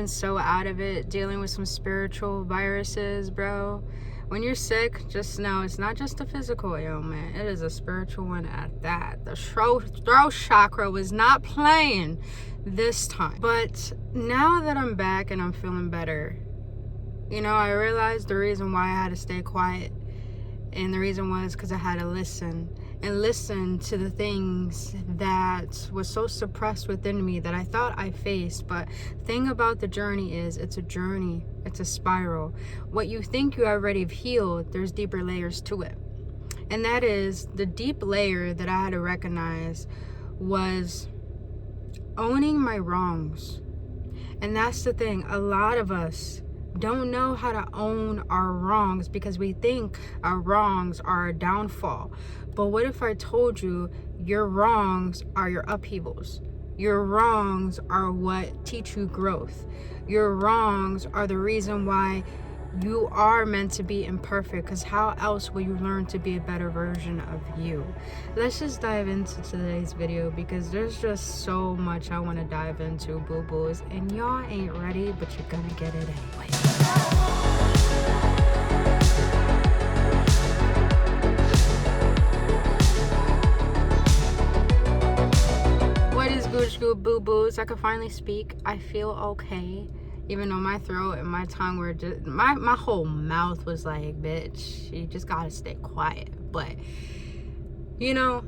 So out of it, dealing with some spiritual viruses, bro. When you're sick, just know it's not just a physical ailment, it is a spiritual one at that. The throat chakra was not playing this time. But now that I'm back and I'm feeling better, you know, I realized the reason why I had to stay quiet. And the reason was because I had to listen to the things that was so suppressed within me that I thought I faced. But the thing about the journey is it's a journey. It's a spiral. What you think you already have healed, there's deeper layers to it. And that is the deep layer that I had to recognize was owning my wrongs. And that's the thing. A lot of us don't know how to own our wrongs because we think our wrongs are a downfall. But what if I told you your wrongs are your upheavals? Your wrongs are what teach you growth. Your wrongs are the reason why you are meant to be imperfect, because how else will you learn to be a better version of you? Let's just dive into today's video because there's just so much I want to dive into, boo-boos, and y'all ain't ready, but you're gonna get it anyway. What is Gooch Goo, boo-boos? I can finally speak. I feel okay. Even though my throat and my tongue were just, my whole mouth was like, bitch, you just gotta stay quiet. But, you know,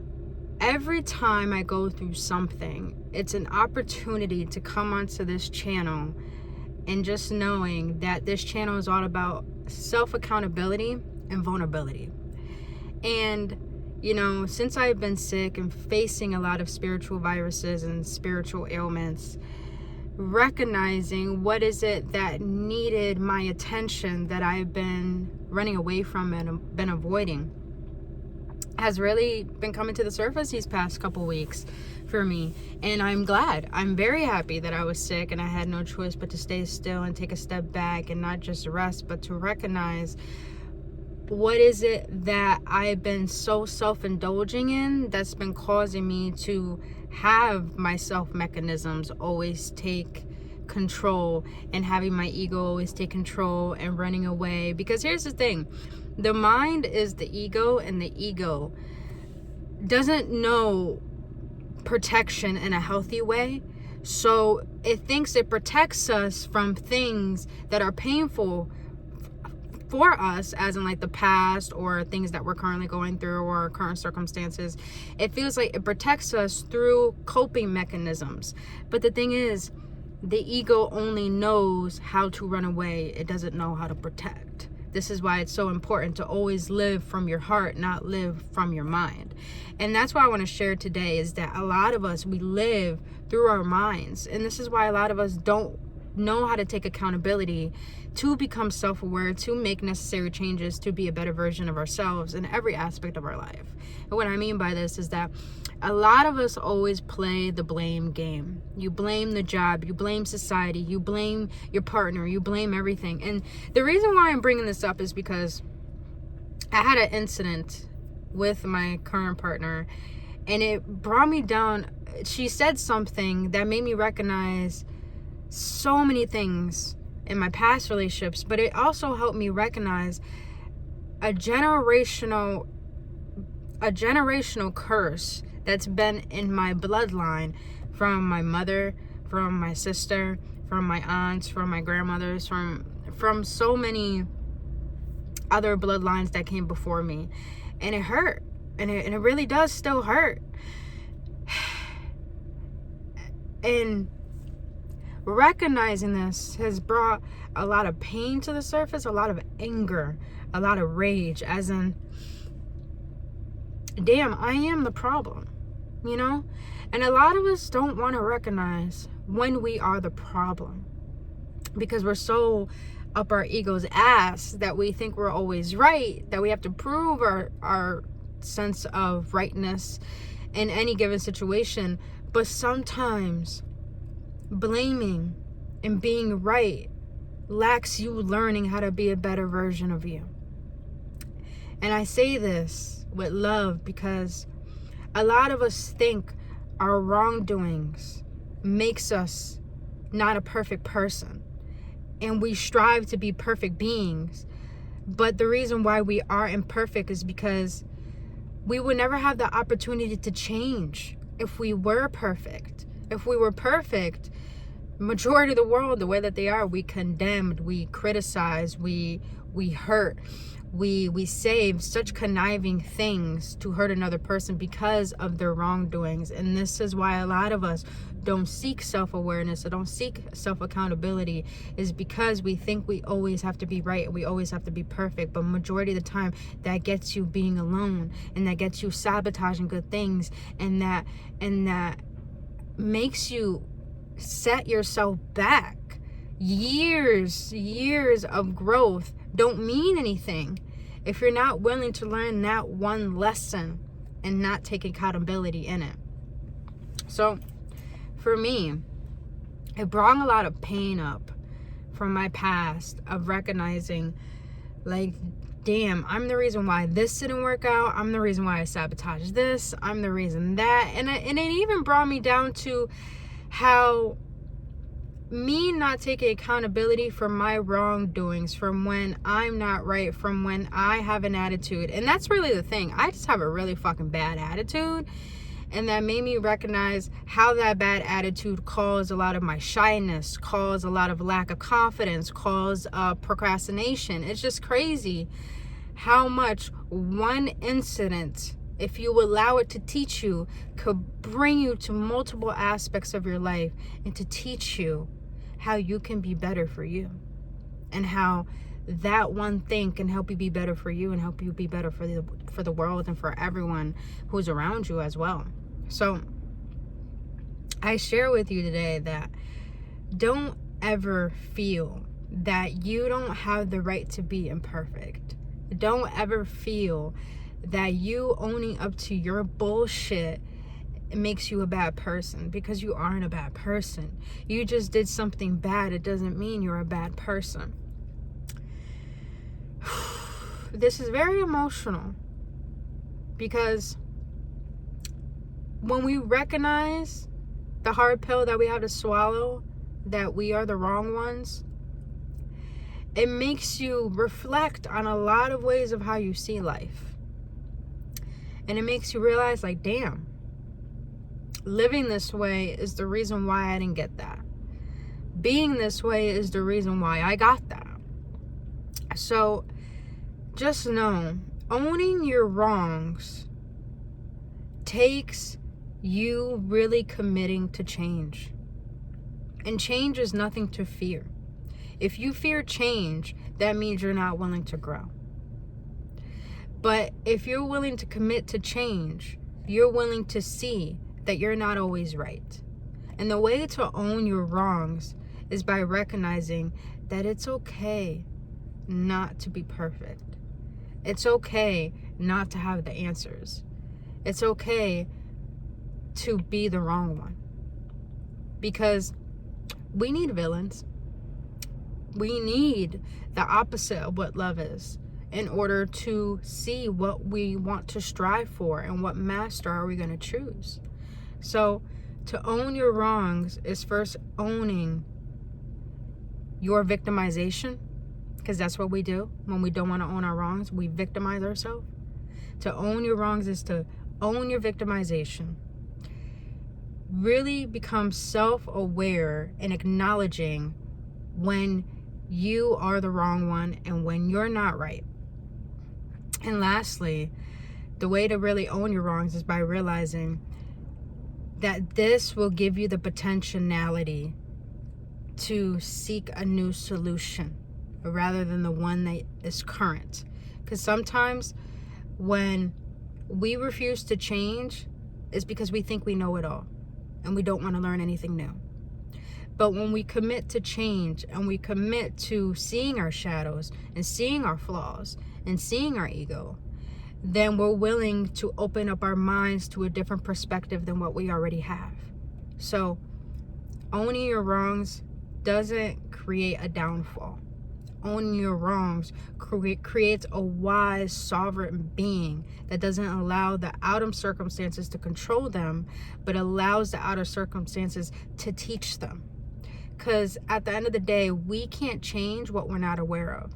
every time I go through something, it's an opportunity to come onto this channel and just knowing that this channel is all about self-accountability and vulnerability. And, you know, since I've been sick and facing a lot of spiritual viruses and spiritual ailments, recognizing what is it that needed my attention that I've been running away from and been avoiding has really been coming to the surface these past couple weeks for me. And I'm glad. I'm very happy that I was sick and I had no choice but to stay still and take a step back and not just rest, but to recognize what is it that I've been so self-indulging in that's been causing me to have my self mechanisms always take control and having my ego always take control and running away. Because here's the thing, the mind is the ego, and the ego doesn't know protection in a healthy way. So it thinks it protects us from things that are painful for us, as in like the past or things that we're currently going through or current circumstances. It feels like it protects us through coping mechanisms. But the thing is, the ego only knows how to run away. It doesn't know how to protect. This is why it's so important to always live from your heart, not live from your mind. And that's what I want to share today, is that a lot of us, we live through our minds. And this is why a lot of us don't know how to take accountability to become self-aware, to make necessary changes, to be a better version of ourselves in every aspect of our life. And what I mean by this is that a lot of us always play the blame game. You blame the job, you blame society, you blame your partner, you blame everything. And the reason why I'm bringing this up is because I had an incident with my current partner, and it brought me down. She said something that made me recognize so many things in my past relationships, but it also helped me recognize a generational curse that's been in my bloodline, from my mother, from my sister, from my aunts, from my grandmothers, from so many other bloodlines that came before me. And it hurt, and it really does still hurt. And recognizing this has brought a lot of pain to the surface, a lot of anger, a lot of rage, as in, damn, I am the problem, you know? And a lot of us don't want to recognize when we are the problem, because we're so up our ego's ass that we think we're always right, that we have to prove our sense of rightness in any given situation. But sometimes blaming and being right lacks you learning how to be a better version of you. And I say this with love because a lot of us think our wrongdoings makes us not a perfect person. And we strive to be perfect beings. But the reason why we are imperfect is because we would never have the opportunity to change if we were perfect. If we were perfect, majority of the world, the way that they are, we condemned, we criticize, we hurt, we say such conniving things to hurt another person because of their wrongdoings. And this is why a lot of us don't seek self-awareness or don't seek self-accountability, is because we think we always have to be right and we always have to be perfect. But majority of the time, that gets you being alone, and that gets you sabotaging good things, and that makes you set yourself back. Years of growth don't mean anything if you're not willing to learn that one lesson and not take accountability in it. So for me, it brought a lot of pain up from my past of recognizing, like, damn, I'm the reason why this didn't work out. I'm the reason why I sabotaged this. I'm the reason that. And it even brought me down to how me not taking accountability for my wrongdoings, from when I'm not right, from when I have an attitude. And that's really the thing. I just have a really fucking bad attitude. And that made me recognize how that bad attitude caused a lot of my shyness, caused a lot of lack of confidence, caused procrastination. It's just crazy how much one incident, if you allow it to teach you, could bring you to multiple aspects of your life and to teach you how you can be better for you, and how that one thing can help you be better for you and help you be better for the world and for everyone who's around you as well. So I share with you today that don't ever feel that you don't have the right to be imperfect. Don't ever feel that you owning up to your bullshit makes you a bad person, because you aren't a bad person. You just did something bad. It doesn't mean you're a bad person. This is very emotional, because when we recognize the hard pill that we have to swallow, that we are the wrong ones, it makes you reflect on a lot of ways of how you see life. And it makes you realize, like, damn, living this way is the reason why I didn't get that. Being this way is the reason why I got that. So just know, owning your wrongs takes you really committing to change. And change is nothing to fear. If you fear change, that means you're not willing to grow. But if you're willing to commit to change, you're willing to see that you're not always right. And the way to own your wrongs is by recognizing that it's okay not to be perfect. It's okay not to have the answers. It's okay to be the wrong one. Because we need villains. We need the opposite of what love is in order to see what we want to strive for and what master are we going to choose. So to own your wrongs is first owning your victimization, because that's what we do when we don't want to own our wrongs. We victimize ourselves. To own your wrongs is to own your victimization. Really become self-aware and acknowledging when you are the wrong one and when you're not right. And lastly, the way to really own your wrongs is by realizing that this will give you the potentiality to seek a new solution rather than the one that is current. Because sometimes when we refuse to change, it's because we think we know it all and we don't want to learn anything new. But when we commit to change and we commit to seeing our shadows and seeing our flaws and seeing our ego, then we're willing to open up our minds to a different perspective than what we already have. So owning your wrongs doesn't create a downfall. Owning your wrongs creates a wise, sovereign being that doesn't allow the outer circumstances to control them, but allows the outer circumstances to teach them. Because at the end of the day, we can't change what we're not aware of.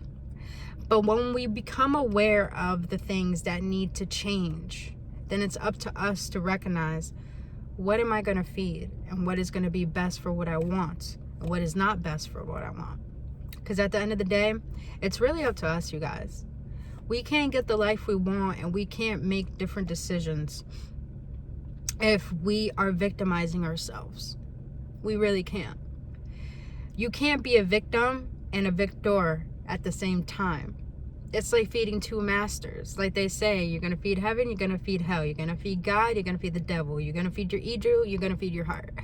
But when we become aware of the things that need to change, then it's up to us to recognize, what am I going to feed? And what is going to be best for what I want? And what is not best for what I want? Because at the end of the day, it's really up to us, you guys. We can't get the life we want, and we can't make different decisions if we are victimizing ourselves. We really can't. You can't be a victim and a victor at the same time. It's like feeding two masters. Like they say, you're going to feed heaven, you're going to feed hell. You're going to feed God, you're going to feed the devil. You're going to feed your ego, you're going to feed your heart.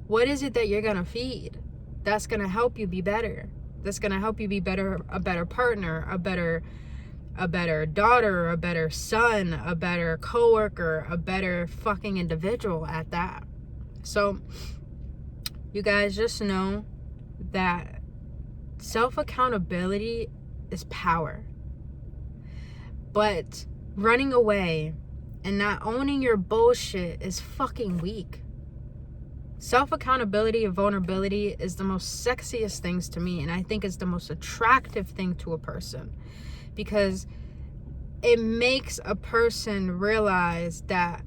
What is it that you're going to feed that's going to help you be better? That's going to help you be better, a better partner, a better daughter, a better son, a better coworker, a better fucking individual at that. So you guys just know that self-accountability is power. But running away and not owning your bullshit is fucking weak. Self-accountability and vulnerability is the most sexiest things to me, and I think it's the most attractive thing to a person, because it makes a person realize that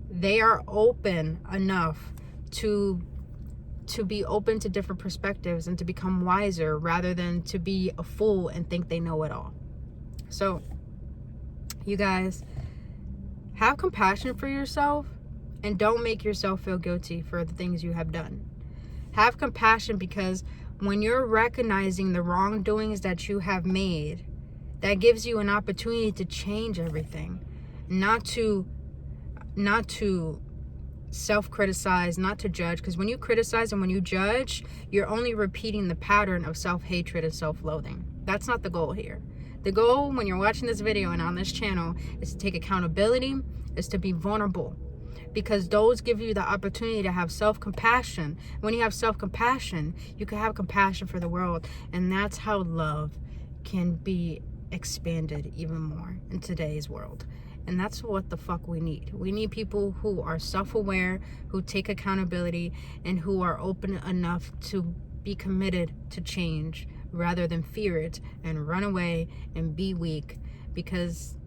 they are open enough to be open to different perspectives and to become wiser, rather than to be a fool and think they know it all. So you guys, have compassion for yourself and don't make yourself feel guilty for the things you have done. Have compassion, because when you're recognizing the wrongdoings that you have made, that gives you an opportunity to change everything, not to self-criticize, not to judge. Because when you criticize and when you judge, you're only repeating the pattern of self-hatred and self-loathing. That's not the goal here. The goal when you're watching this video and on this channel is to take accountability, is to be vulnerable, because those give you the opportunity to have self-compassion. When you have self-compassion, you can have compassion for the world, and that's how love can be expanded even more in today's world. And that's what the fuck we need. We need people who are self-aware, who take accountability, and who are open enough to be committed to change, rather than fear it and run away and be weak, because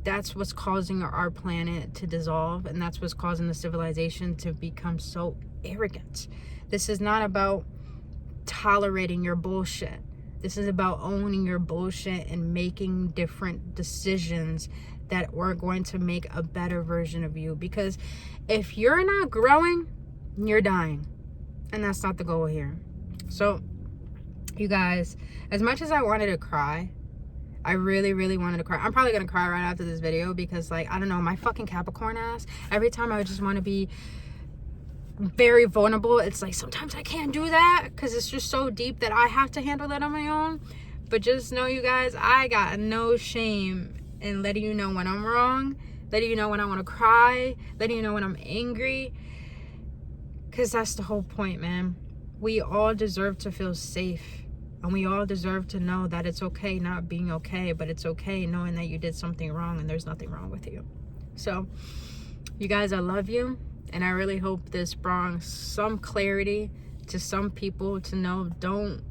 that's what's causing our planet to dissolve, and that's what's causing the civilization to become so arrogant. This is not about tolerating your bullshit. This is about owning your bullshit and making different decisions that are going to make a better version of you. Because if you're not growing, you're dying. And that's not the goal here. So, you guys, as much as I wanted to cry, I really, really wanted to cry. I'm probably going to cry right after this video, because, like, I don't know, my fucking Capricorn ass, every time I just want to be very vulnerable, it's like sometimes I can't do that because it's just so deep that I have to handle that on my own. But just know, you guys, I got no shame in letting you know when I'm wrong, letting you know when I want to cry, letting you know when I'm angry, because that's the whole point, man. We all deserve to feel safe, and we all deserve to know that it's okay not being okay, but it's okay knowing that you did something wrong and there's nothing wrong with you. So you guys, I love you, and I really hope this brought some clarity to some people to know, don't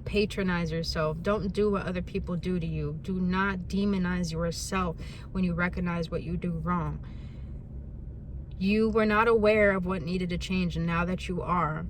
patronize yourself. Don't do what other people do to you. Do not demonize yourself when you recognize what you do wrong. You were not aware of what needed to change, and now that you are,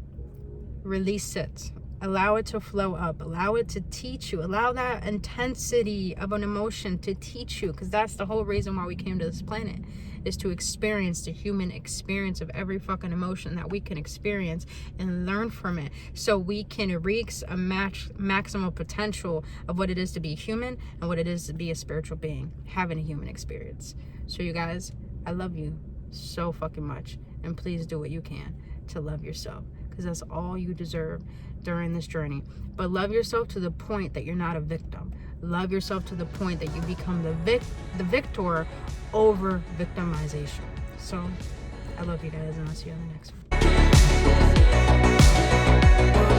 release it. Allow it to flow up. Allow it to teach you. Allow that intensity of an emotion to teach you, because that's the whole reason why we came to this planet, is to experience the human experience of every fucking emotion that we can experience and learn from it, so we can reach a maximal potential of what it is to be human and what it is to be a spiritual being, having a human experience. So you guys, I love you so fucking much, and please do what you can to love yourself, because that's all you deserve during this journey. But love yourself to the point that you're not a victim. Love yourself to the point that you become the victor over victimization. So I love you guys, and I'll see you on the next one.